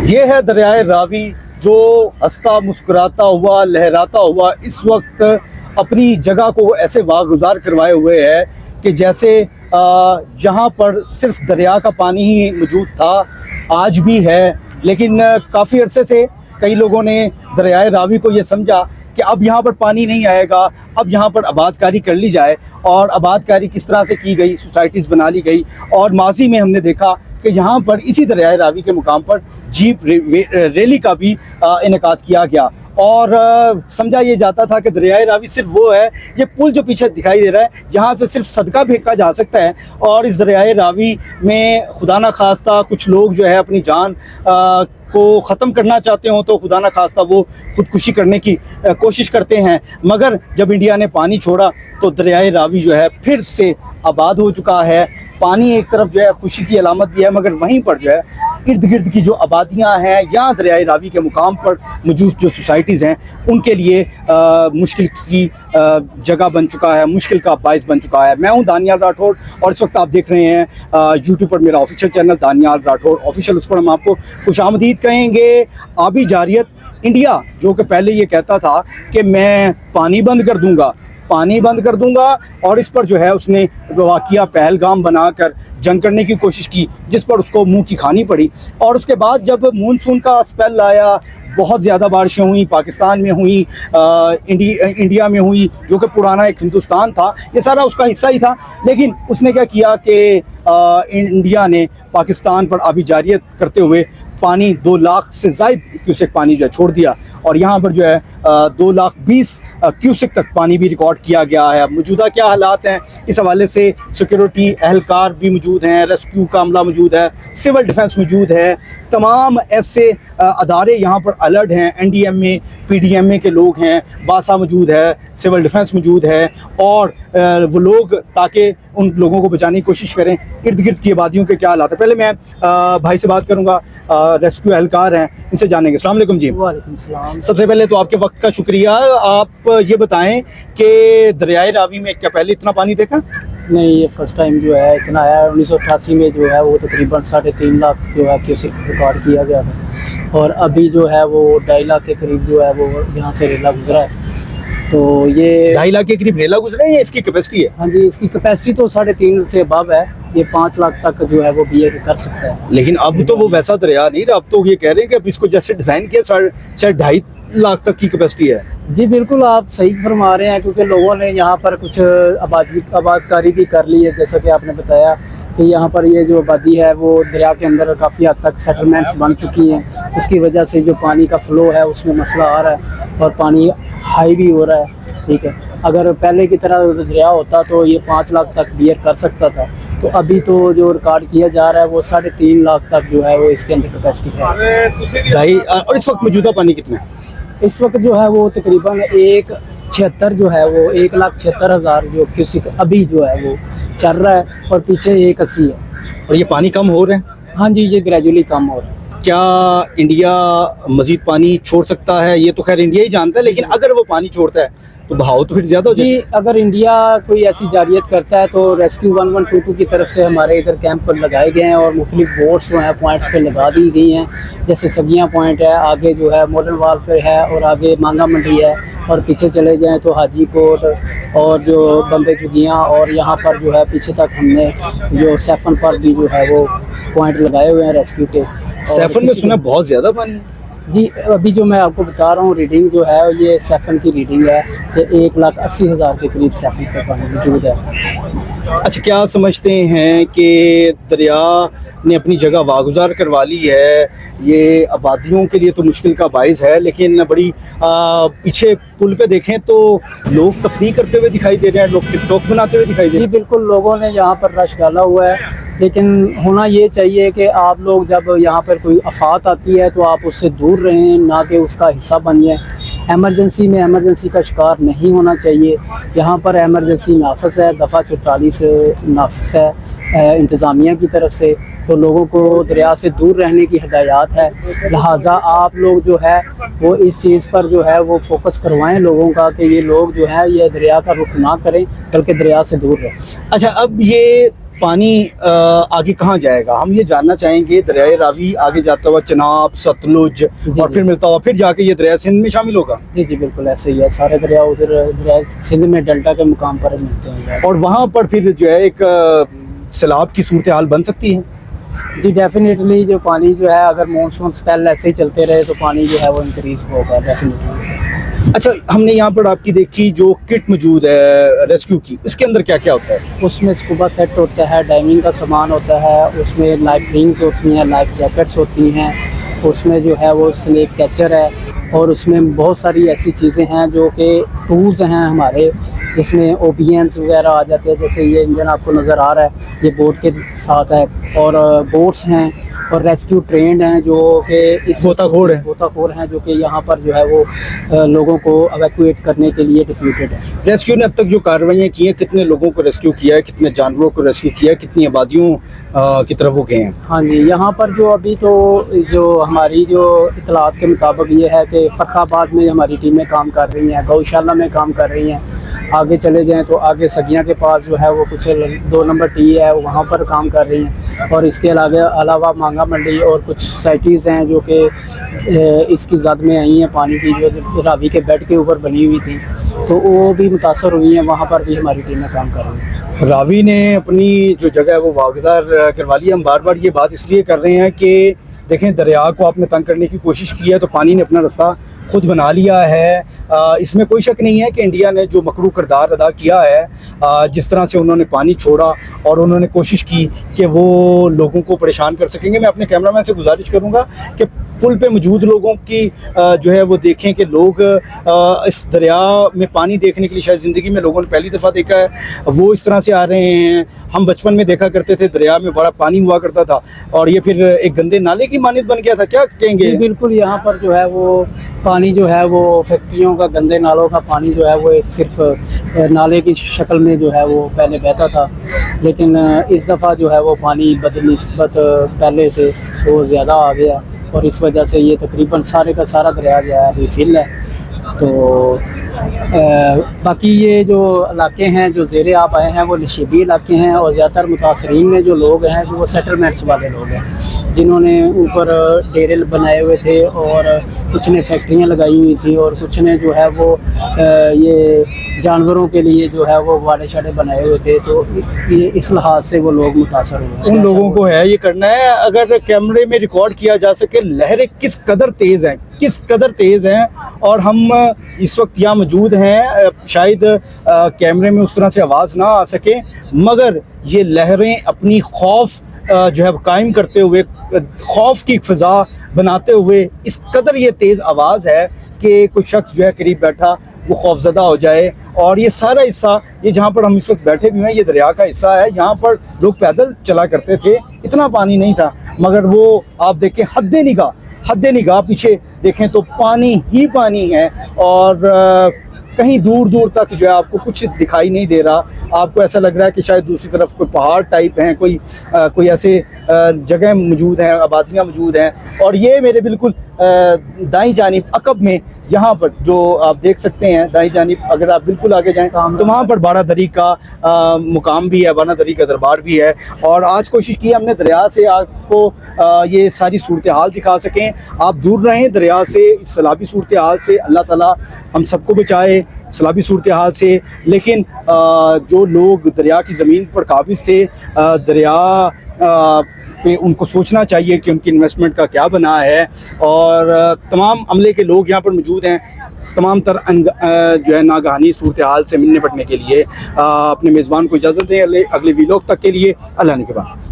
ये है दरियाए रावी जो हंसता मुस्कुराता हुआ लहराता हुआ इस वक्त अपनी जगह को ऐसे वागुजार करवाए हुए है कि जैसे जहाँ पर सिर्फ दरिया का पानी ही मौजूद था आज भी है। लेकिन काफ़ी अरसे से कई लोगों ने दरियाए रावी को ये समझा कि अब यहाँ पर पानी नहीं आएगा, अब यहाँ पर आबादकारी कर ली जाए। और आबादकारी किस तरह से की गई, सोसाइटीज़ बना ली गई। और माजी में हमने देखा कि यहाँ पर इसी दरियाए रावी के मुकाम पर जीप रैली का भी इनेकाद किया गया। और समझा ये जाता था कि दरियाए रावी सिर्फ वो है, ये पुल जो पीछे दिखाई दे रहा है यहाँ से सिर्फ सदका फेंका जा सकता है। और इस दरियाए रावी में खुदा ना खास्ता कुछ लोग जो है अपनी जान को ख़त्म करना चाहते हो तो खुदा ना खास्ता वो खुदकुशी करने की कोशिश करते हैं। मगर जब इंडिया ने पानी छोड़ा तो दरियाए रावी जो है फिर से आबाद हो चुका है। पानी एक तरफ जो है खुशी की अलामत भी है, मगर वहीं पर जो है इर्द गिर्द की जो आबादियां हैं या दरियाए रावी के मुकाम पर मौजूद जो सोसाइटीज़ हैं उनके लिए मुश्किल की जगह बन चुका है, मुश्किल का बायस बन चुका है। मैं हूं दानियाल राठौर और इस वक्त आप देख रहे हैं यूट्यूब पर मेरा official channel Daniyal Rathore official. उस पर हम आपको खुशामदीद कहेंगे। आबी जारियत इंडिया जो कि पहले ये कहता था कि मैं पानी बंद कर दूंगा और इस पर जो है उसने वाक़िया पहलगाम बनाकर जंग करने की कोशिश की, जिस पर उसको मुंह की खानी पड़ी। और उसके बाद जब मानसून का स्पेल आया, बहुत ज़्यादा बारिशें हुई, पाकिस्तान में हुई, इंडिया में हुई, जो कि पुराना एक हिंदुस्तान था, ये सारा उसका हिस्सा ही था। लेकिन उसने क्या किया कि इंडिया ने पाकिस्तान पर आबी जारियत करते हुए पानी 2 लाख से ज़ायद क्यूसेक पानी जो है छोड़ दिया। और यहाँ पर जो है 2,20,000 क्यूसेक तक पानी भी रिकॉर्ड किया गया है। मौजूदा क्या हालात हैं इस हवाले से सिक्योरिटी एहलकार भी मौजूद हैं, रेस्क्यू का अमला मौजूद है, सिविल डिफेंस मौजूद है, तमाम ऐसे अदारे यहाँ पर अलर्ट हैं। NDMA PDMA के लोग हैं, वासा मौजूद है, सिविल डिफेंस मौजूद है। और वो लोग ताकि उन लोगों को बचाने की कोशिश करें। इर्द गिर्द की आबादियों के क्या हालात है, पहले मैं भाई से बात करूँगा, रेस्क्यू एहलकार हैं, इनसे जानेंगे। अस्सलाम वालेकुम जी। वालेकुम सलाम। सबसे पहले तो आपके वक्त का शुक्रिया। आप ये बताएं कि दरियाए रावी में क्या पहले इतना पानी देखा? नहीं, ये फर्स्ट टाइम जो है इतना आया है। 1988 में जो है वो तकरीबन 3.5 लाख जो है क्यूसेक रिकॉर्ड किया गया था और अभी जो है वो 2.5 लाख के करीब जो है वो यहाँ से रेला गुजरा है। तो ये 2.5 लाख के करीब रेला गुजरा है या इसकी कैपेसिटी है? हाँ जी, इसकी कैपेसिटी तो 3.5 से अबव है। ये 5 लाख तक जो है वो बियर कर सकता है। लेकिन अब तो वो वैसा दरिया नहीं रहा, अब तो ये कह रहे हैं कि अब इसको जैसे डिज़ाइन किया 2.5 लाख तक की कैपेसिटी है। जी बिल्कुल, आप सही फरमा रहे हैं, क्योंकि लोगों ने यहाँ पर कुछ आबादकारी भी कर ली है। जैसा कि आपने बताया कि यहाँ पर ये जो आबादी है वो दरिया के अंदर काफ़ी हद तक सेटलमेंट्स बन चुकी हैं। उसकी वजह से जो पानी का फ़्लो है उसमें मसला आ रहा है और पानी हाई भी हो रहा है। ठीक है, अगर पहले की तरह दरिया होता तो ये 5 लाख तक बियर कर सकता था। तो अभी तो जो रिकॉर्ड किया जा रहा है वो 3.5 लाख तक जो है वो इसके अंदर कैपेसिटी है। और इस वक्त मौजूदा पानी कितना है? इस वक्त जो है वो तकरीबन 176 जो है वो 1,76,000 जो क्यूसेक अभी जो है वो चल रहा है और पीछे 180 है। और ये पानी कम हो रहा है? हाँ जी, ये ग्रेजुअली कम हो रहा है। क्या इंडिया मजीद पानी छोड़ सकता है? ये तो खैर इंडिया ही जानता है, लेकिन अगर वो पानी छोड़ता है तो बहाव तो फिर ज़्यादा हो जाए। जी, अगर इंडिया कोई ऐसी जारियत करता है तो रेस्क्यू 1122 की तरफ से हमारे इधर कैंप पर लगाए गए हैं और मुख्तलिफ बोट्स जो हैं पॉइंट्स पे लगा दी गई हैं। जैसे सगियाँ पॉइंट है, आगे जो है मॉडर्न वाल पे है और आगे मांगा मंडी है और पीछे चले जाएँ तो हाजी कोट और जो बम्बे चुगियाँ और यहाँ पर जो है पीछे तक हमने जो सैफन पर भी जो है वो पॉइंट लगाए हुए हैं रेस्क्यू के। सैफन में सुना बहुत ज़्यादा पानी है। जी, अभी जो मैं आपको बता रहा हूँ रीडिंग जो है ये सैफन की रीडिंग है कि 1,80,000 के करीब सैफन का पानी मौजूद है। अच्छा, क्या समझते हैं कि दरिया ने अपनी जगह वागुजार करवा ली है? ये आबादियों के लिए तो मुश्किल का बाइस है, लेकिन बड़ी पीछे पुल पे देखें तो लोग तफरीह करते हुए दिखाई दे रहे हैं, लोग टिकटॉक बनाते हुए दिखाई दे रहे हैं। जी बिल्कुल, लोगों ने यहाँ पर रश डाला हुआ है, लेकिन होना ये चाहिए कि आप लोग जब यहाँ पर कोई आफत आती है तो आप उससे दूर रहें, ना कि उसका हिस्सा बनिए। एमरजेंसी में एमरजेंसी का शिकार नहीं होना चाहिए। यहाँ पर एमरजेंसी नाफिस है, दफ़ा 44 नाफिस है इंतज़ामिया की तरफ से। तो लोगों को दरिया से दूर रहने की हिदायत है, लिहाजा आप लोग जो है वो इस चीज़ पर जो है वो फोकस करवाएं लोगों का कि ये लोग जो है ये दरिया का रुख ना करें बल्कि दरिया से दूर रहें। अच्छा, अब ये पानी आगे कहाँ जाएगा, हम ये जानना चाहेंगे। दरियाए रावी आगे जाता हुआ चनाब, सतलुज और फिर मिलता हुआ फिर जाके ये दरिया सिंध में शामिल होगा। जी जी बिल्कुल ऐसे ही है, सारे दरिया उधर दरिया सिंध में डेल्टा के मुकाम पर मिलते हैं। और वहाँ पर फिर जो है एक सैलाब की सूरत हाल बन सकती है। जी डेफिनेटली जो पानी जो है, अगर मानसून स्पेल ऐसे ही चलते रहे तो पानी जो है वो इंक्रीज होगा डेफिनेटली। अच्छा, हमने यहाँ पर आपकी देखी जो किट मौजूद है रेस्क्यू की, इसके अंदर क्या क्या होता है? उसमें स्कूबा सेट होता है, डाइविंग का सामान होता है, उसमें लाइफ रिंग्स होती हैं, लाइफ जैकेट्स होती हैं, उसमें जो है वो स्नेक कैचर है, और उसमें बहुत सारी ऐसी चीज़ें हैं जो कि टूल्स हैं हमारे, जिसमें OBNs वगैरह आ जाते हैं। जैसे ये इंजन आपको नज़र आ रहा है, ये बोट के साथ है, और बोट्स हैं और रेस्क्यू ट्रेंड हैं जो कि इस गोताखोर हैं जो कि यहाँ पर जो है वो लोगों को एवैक्यूएट करने के लिए डिप्यूटेड है। रेस्क्यू ने अब तक जो कार्रवाइयाँ की हैं, कितने लोगों को रेस्क्यू किया है, कितने जानवरों को रेस्क्यू किया है, कितनी आबादियों की तरफ वो गए हैं? हाँ जी, यहाँ पर जो अभी तो जो हमारी जो इतलात के मुताबिक ये है कि फ़र्खाबाद में हमारी टीमें काम कर रही हैं, गौशाला में काम कर रही हैं। आगे चले जाएं तो आगे सगिया के पास जो है वो कुछ 2 नंबर टी है, वहाँ पर काम कर रही हैं। और इसके अलावा मांगा मंडी और कुछ सोसाइटीज़ हैं जो कि इसकी ज़द में आई हैं, पानी की जो रावी के बेड के ऊपर बनी हुई थी, तो वो भी मुतासर हुई हैं। वहाँ पर भी हमारी टीमें काम कर रही हैं। रावी ने अपनी जो जगह है वो वागुजार करवा ली। हम बार बार ये बात इसलिए कर रहे हैं कि देखें, दरिया को आपने तंग करने की कोशिश की है तो पानी ने अपना रास्ता खुद बना लिया है। इसमें कोई शक नहीं है कि इंडिया ने जो मकरू किरदार अदा किया है, जिस तरह से उन्होंने पानी छोड़ा और उन्होंने कोशिश की कि वो लोगों को परेशान कर सकेंगे। मैं अपने कैमरामैन से गुजारिश करूंगा कि पुल पे मौजूद लोगों की जो है वो देखें कि लोग इस दरिया में पानी देखने के लिए शायद ज़िंदगी में लोगों ने पहली दफ़ा देखा है, वो इस तरह से आ रहे हैं। हम बचपन में देखा करते थे, दरिया में बड़ा पानी हुआ करता था और ये फिर एक गंदे नाले की मानित बन गया था। क्या कहेंगे? बिल्कुल, यहाँ पर जो है वो पानी जो है वो फैक्ट्रियों का, गंदे नालों का पानी जो है वो एक सिर्फ नाले की शक्ल में जो है वो पहले बहता था, लेकिन इस दफ़ा जो है वो पानी बदनिस्बत पहले से वो ज़्यादा आ गया और इस वजह से ये तकरीबन सारे का सारा दरिया जो है अभी फिल है। तो बाकी ये जो इलाके हैं जो ज़ेरे आप आए हैं वो नशीबी इलाके हैं, और ज़्यादातर मुतासरीन में जो लोग हैं जो वो सेटलमेंट्स वाले लोग हैं, जिन्होंने ऊपर डेरे बनाए हुए थे और कुछ ने फैक्ट्रियाँ लगाई हुई थी और कुछ ने जो है वो ये जानवरों के लिए जो है वो वाड़े शाड़े बनाए हुए थे। तो ये इस लिहाज से वो लोग मुतासर हुए हैं। उन लोगों को है ये करना है। अगर कैमरे में रिकॉर्ड किया जा सके लहरें किस कदर तेज़ हैं, किस कदर तेज़ हैं, और हम इस वक्त यहाँ मौजूद हैं, शायद कैमरे में उस तरह से आवाज़ ना आ सके, मगर ये लहरें अपनी खौफ जो है कायम करते हुए, खौफ की फ़िज़ा बनाते हुए, इस कदर ये तेज़ आवाज़ है कि कोई शख्स जो है करीब बैठा वो खौफज़दा हो जाए। और ये सारा हिस्सा, ये जहाँ पर हम इस वक्त बैठे भी हैं, ये दरिया का हिस्सा है। यहाँ पर लोग पैदल चला करते थे, इतना पानी नहीं था, मगर वो आप देखें हद्दे निगाह पीछे देखें तो पानी ही पानी है। और कहीं दूर दूर तक जो है आपको कुछ दिखाई नहीं दे रहा। आपको ऐसा लग रहा है कि शायद दूसरी तरफ कोई पहाड़ टाइप हैं, कोई ऐसे जगह मौजूद हैं, आबादियाँ मौजूद हैं। और ये मेरे बिल्कुल दाईं जानिब अकब में, यहाँ पर जो आप देख सकते हैं दाईं जानिब, अगर आप बिल्कुल आगे जाएं तो वहाँ पर बारादरी का मुकाम भी है, बारादरी का दरबार भी है। और आज कोशिश की हमने दरिया से आपको ये सारी सूरत हाल दिखा सकें। आप दूर रहें दरिया से, इस सैलाबी सूरत हाल से। अल्लाह ताला हम सबको बचाए सैलाबी सूरत हाल से। लेकिन जो लोग दरिया की ज़मीन पर काबिज़ थे, दरिया पे उनको सोचना चाहिए कि उनकी इन्वेस्टमेंट का क्या बना है। और तमाम अमले के लोग यहाँ पर मौजूद हैं, तमाम तर जो है नागहानी सूरत हाल से मिलने पड़ने के लिए। अपने मेज़बान को इजाज़त दें अगले वीलॉग तक के लिए। अल्लाह ने के बाद।